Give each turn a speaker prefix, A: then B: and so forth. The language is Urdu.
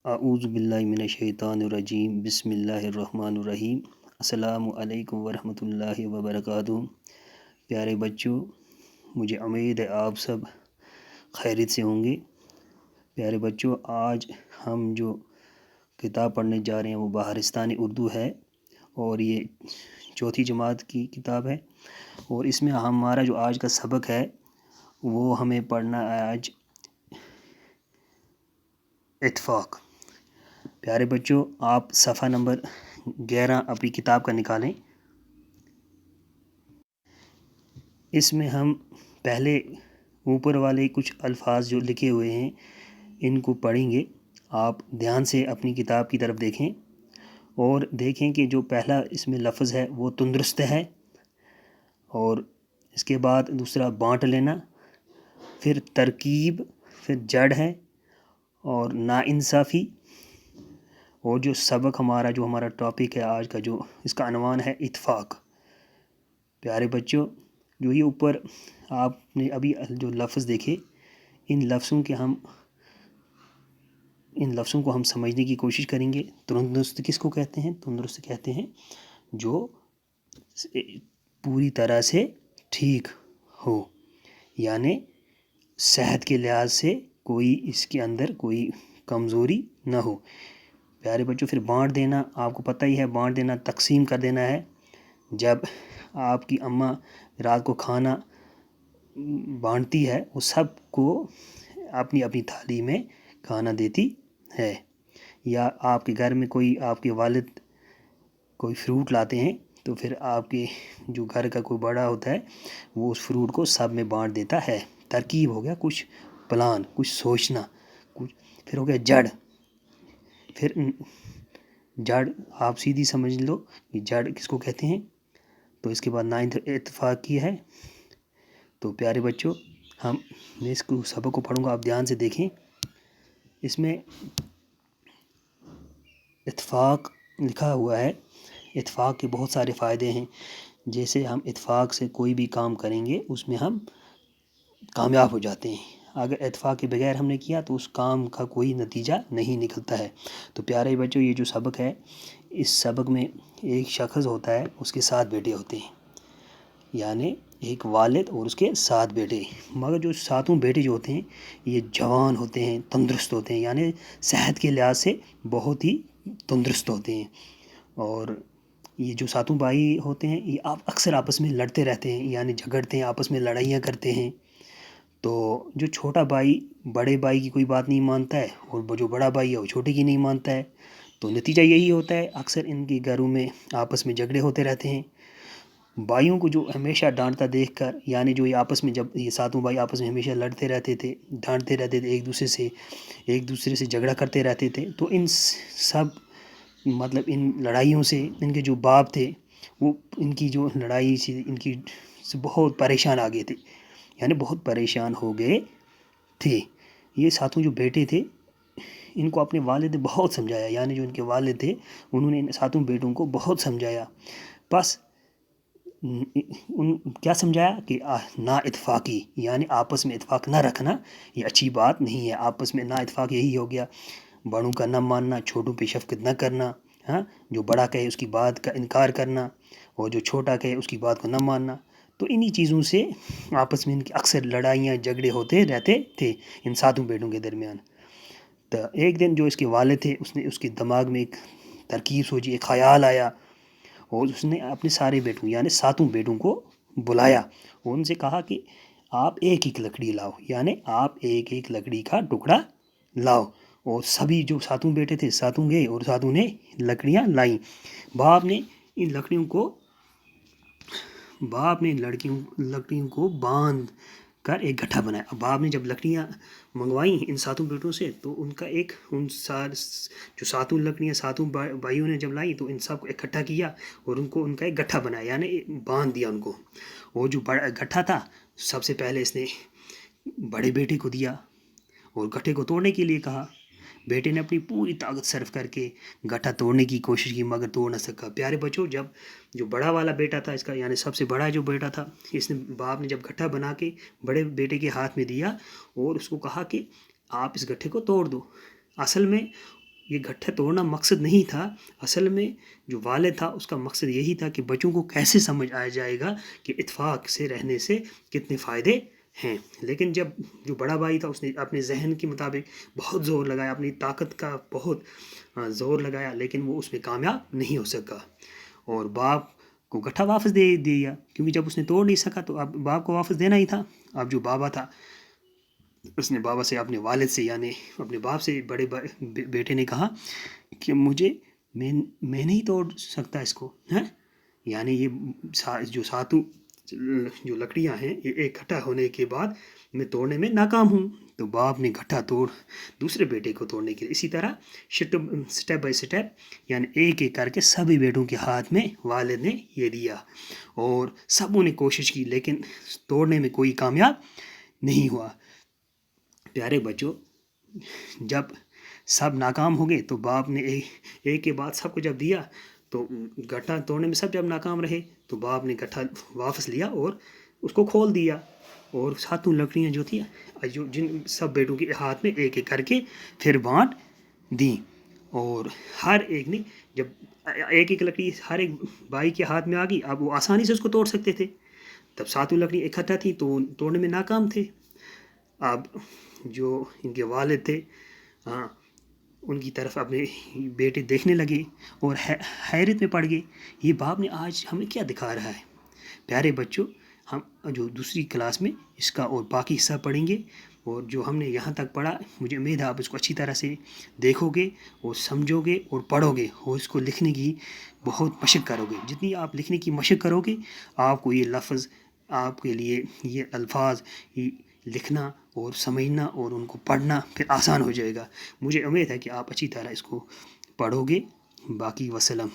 A: اعوذ باللہ من الشیطان الرجیم بسم اللہ الرحمن الرحیم السلام علیکم ورحمۃ اللہ وبرکاتہ۔ پیارے بچوں، مجھے امید ہے آپ سب خیریت سے ہوں گے۔ پیارے بچوں، آج ہم جو کتاب پڑھنے جا رہے ہیں وہ بہارستانی اردو ہے، اور یہ چوتھی جماعت کی کتاب ہے، اور اس میں ہمارا جو آج کا سبق ہے وہ ہمیں پڑھنا ہے آج اتفاق۔ پیارے بچوں، آپ صفحہ نمبر 11 اپنی کتاب کا نکالیں۔ اس میں ہم پہلے اوپر والے کچھ الفاظ جو لکھے ہوئے ہیں ان کو پڑھیں گے۔ آپ دھیان سے اپنی کتاب کی طرف دیکھیں اور دیکھیں کہ جو پہلا اس میں لفظ ہے وہ تندرست ہے، اور اس کے بعد دوسرا بانٹ لینا، پھر ترکیب، پھر جڑ ہے، اور ناانصافی، اور جو سبق جو ہمارا ٹاپک ہے آج کا، جو اس کا عنوان ہے اتفاق۔ پیارے بچوں، جو یہ اوپر آپ نے ابھی جو لفظ دیکھے، ان لفظوں کو ہم سمجھنے کی کوشش کریں گے۔ تندرست کس کو کہتے ہیں؟ تندرست کہتے ہیں جو پوری طرح سے ٹھیک ہو، یعنی صحت کے لحاظ سے کوئی اس کے اندر کوئی کمزوری نہ ہو۔ پیارے بچوں، پھر بانٹ دینا، آپ کو پتہ ہی ہے بانٹ دینا، تقسیم کر دینا ہے۔ جب آپ کی اماں رات کو کھانا بانٹتی ہے، وہ سب کو اپنی اپنی تھالی میں کھانا دیتی ہے۔ یا آپ کے گھر میں آپ کے والد کوئی فروٹ لاتے ہیں، تو پھر آپ کے جو گھر کا کوئی بڑا ہوتا ہے وہ اس فروٹ کو سب میں بانٹ دیتا ہے۔ ترکیب ہو گیا کچھ پلان، کچھ سوچنا، پھر ہو گیا جڑ۔ پھر جڑ آپ سیدھی سمجھ لو کہ جڑ کس کو کہتے ہیں۔ تو اس کے بعد اتفاقی ہے۔ تو پیارے بچوں، میں اس کو سبق کو پڑھوں گا، آپ دھیان سے دیکھیں۔ اس میں اتفاق لکھا ہوا ہے۔ اتفاق کے بہت سارے فائدے ہیں، جیسے ہم اتفاق سے کوئی بھی کام کریں گے اس میں ہم کامیاب ہو جاتے ہیں۔ اگر اتفاق کے بغیر ہم نے کیا تو اس کام کا کوئی نتیجہ نہیں نکلتا ہے۔ تو پیارے بچوں، یہ جو سبق ہے، اس سبق میں ایک شخص ہوتا ہے، اس کے 7 بیٹے ہوتے ہیں، یعنی ایک والد اور اس کے 7 بیٹے۔ مگر جو 7 بیٹے جو ہوتے ہیں یہ جوان ہوتے ہیں، تندرست ہوتے ہیں، یعنی صحت کے لحاظ سے بہت ہی تندرست ہوتے ہیں۔ اور یہ جو 7 بھائی ہوتے ہیں یہ اکثر آپس میں لڑتے رہتے ہیں، یعنی جھگڑتے ہیں، آپس میں لڑائیاں کرتے ہیں۔ تو جو چھوٹا بھائی بڑے بھائی کی کوئی بات نہیں مانتا ہے، اور جو بڑا بھائی ہے وہ چھوٹے کی نہیں مانتا ہے۔ تو نتیجہ یہی ہوتا ہے، اکثر ان کے گھروں میں آپس میں جھگڑے ہوتے رہتے ہیں۔ بھائیوں کو جو ہمیشہ ڈانٹتا دیکھ کر، یعنی جو یہ آپس میں، جب یہ 7 بھائی آپس میں ہمیشہ لڑتے رہتے تھے، ڈانٹتے رہتے تھے ایک دوسرے سے جھگڑا کرتے رہتے تھے، تو ان سب ان لڑائیوں سے ان کے جو باپ تھے وہ ان کی جو لڑائی سے بہت پریشان آ گئے تھے، یعنی بہت پریشان ہو گئے تھے۔ یہ 7 جو بیٹے تھے ان کو اپنے والد نے بہت سمجھایا، یعنی جو ان کے والد تھے انہوں نے ان 7 بیٹوں کو بہت سمجھایا۔ بس کیا سمجھایا کہ نا اتفاقی، یعنی آپس میں اتفاق نہ رکھنا یہ اچھی بات نہیں ہے۔ آپس میں نا اتفاق یہی ہو گیا، بڑوں کا نہ ماننا، چھوٹوں پہ شفقت نہ کرنا، جو بڑا کہے اس کی بات کا انکار کرنا، اور جو چھوٹا کہے اس کی بات کو نہ ماننا۔ تو انہی چیزوں سے آپس میں ان کی اکثر لڑائیاں جھگڑے ہوتے رہتے تھے ان 7 بیٹوں کے درمیان۔ تو ایک دن جو اس کے والد تھے اس کے دماغ میں ایک ترکیب سوچی، ایک خیال آیا، اور اس نے اپنے سارے بیٹوں یعنی 7 بیٹوں کو بلایا اور ان سے کہا کہ آپ ایک ایک لکڑی لاؤ، یعنی آپ ایک ایک لکڑی کا ٹکڑا لاؤ۔ اور سبھی جو 7 بیٹے تھے 7 گئے اور 7 نے لکڑیاں لائیں۔ باپ نے ان لکڑیوں کو باندھ کر ایک گٹھا بنایا۔ باپ نے جب لکڑیاں منگوائیں ان 7 بیٹوں سے، تو ان کا جو 7 لکڑیاں 7 بھائیوں نے جب لائیں تو ان سب کو اکٹھا کیا اور ان کا ایک گٹھا بنایا، یعنی باندھ دیا ان کو۔ اور جو بڑا گٹھا تھا سب سے پہلے اس نے بڑے بیٹے کو دیا اور گٹھے کو توڑنے کے لیے کہا۔ بیٹے نے اپنی پوری طاقت صرف کر کے گٹھا توڑنے کی کوشش کی، مگر توڑ نہ سکا۔ پیارے بچوں، جب جو بڑا والا بیٹا تھا اس کا، یعنی سب سے بڑا جو بیٹا تھا، باپ نے جب گٹھا بنا کے بڑے بیٹے کے ہاتھ میں دیا اور اس کو کہا کہ آپ اس گٹھے کو توڑ دو، اصل میں یہ گٹھا توڑنا مقصد نہیں تھا، اصل میں جو والد تھا اس کا مقصد یہی تھا کہ بچوں کو کیسے سمجھ آ جائے گا کہ اتفاق سے رہنے سے کتنے فائدے ہیں۔ لیکن جب جو بڑا بھائی تھا اس نے اپنے ذہن کے مطابق بہت زور لگایا، اپنی طاقت کا بہت زور لگایا، لیکن وہ اس میں کامیاب نہیں ہو سکا، اور باپ کو گٹھا واپس دے دیا، کیونکہ جب اس نے توڑ نہیں سکا تو اب باپ کو واپس دینا ہی تھا۔ اب جو بابا تھا اس نے بابا سے، اپنے والد سے یعنی اپنے باپ سے، بڑے بیٹے نے کہا کہ میں نہیں توڑ سکتا اس کو، یعنی یہ جو ساتوں جو لکڑیاں ہیں یہ اکٹھا ہونے کے بعد میں توڑنے میں ناکام ہوں۔ تو باپ نے گٹھا توڑ دوسرے بیٹے کو توڑنے کے لیے اسی طرح سٹیپ بائی سٹیپ یعنی ایک ایک کر کے سبھی بیٹوں کے ہاتھ میں والد نے یہ دیا، اور سبوں نے کوشش کی لیکن توڑنے میں کوئی کامیاب نہیں ہوا۔ پیارے بچوں، جب سب ناکام ہو گئے تو باپ نے ایک کے بعد سب کو جب دیا تو گٹھا توڑنے میں سب جب ناکام رہے تو باپ نے گٹھا واپس لیا اور اس کو کھول دیا، اور ساتوں لکڑیاں جو تھیں جن سب بیٹوں کے ہاتھ میں ایک ایک کر کے پھر بانٹ دیں، اور ہر ایک نے جب ایک ایک لکڑی ہر ایک بھائی کے ہاتھ میں آ گئی، اب وہ آسانی سے اس کو توڑ سکتے تھے۔ تب ساتوں لکڑی اکٹھا تھی تو توڑنے میں ناکام تھے۔ اب جو ان کے والد تھے ان کی طرف اپنے بیٹے دیکھنے لگے اور حیرت میں پڑ گئے، یہ باپ نے آج ہمیں کیا دکھا رہا ہے۔ پیارے بچوں، ہم جو دوسری کلاس میں اس کا اور باقی حصہ پڑھیں گے، اور جو ہم نے یہاں تک پڑھا مجھے امید ہے آپ اس کو اچھی طرح سے دیکھو گے اور سمجھو گے اور پڑھو گے، اور اس کو لکھنے کی بہت مشق کرو گے۔ جتنی آپ لکھنے کی مشق کرو گے آپ کو یہ لفظ، آپ کے لیے یہ الفاظ لکھنا اور سمجھنا اور ان کو پڑھنا پھر آسان ہو جائے گا۔ مجھے امید ہے کہ آپ اچھی طرح اس کو پڑھو گے۔ باقی وسلم۔